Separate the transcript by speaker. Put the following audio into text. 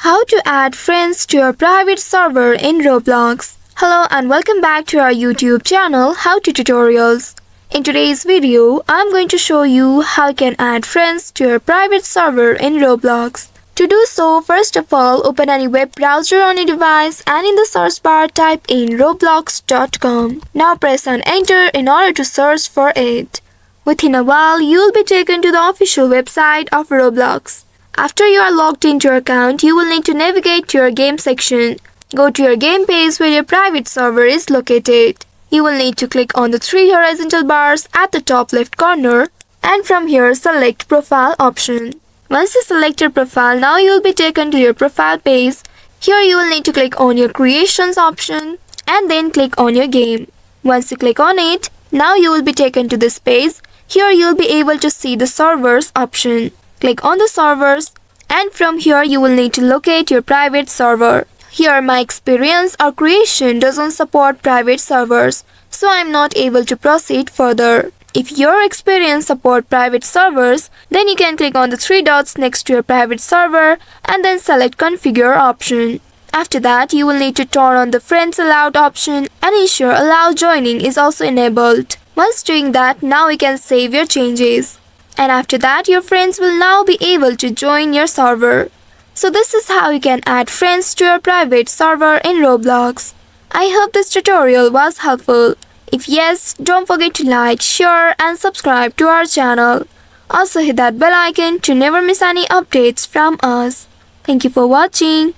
Speaker 1: How to add friends to your private server in Roblox. Hello and welcome back to our YouTube channel How to Tutorials. In today's video, I'm going to show you how you can add friends to your private server in Roblox. To do so, first of all, open any web browser on your device and in the search bar type in roblox.com. Now press on enter in order to search for it. Within a while, you'll be taken to the official website of Roblox. After you are logged into your account, you will need to navigate to your game section. Go to your game page where your private server is located. You will need to click on the three horizontal bars at the top left corner and from here select profile option. Once you select your profile, now you will be taken to your profile page. Here you will need to click on your creations option and then click on your game. Once you click on it, now you will be taken to this page. Here you will be able to see the servers option. Click on the servers and from here you will need to locate your private server. Here my experience or creation doesn't support private servers, so I'm not able to proceed further. If your experience support private servers, then you can click on the three dots next to your private server and then select configure option. After that, you will need to turn on the friends allowed option and ensure allow joining is also enabled. Once doing that, now you can save your changes. And after that, your friends will now be able to join your server. So this is how you can add friends to your private server in Roblox. I hope this tutorial was helpful. If yes, don't forget to like, share and subscribe to our channel. Also hit that bell icon to never miss any updates from us. Thank you for watching.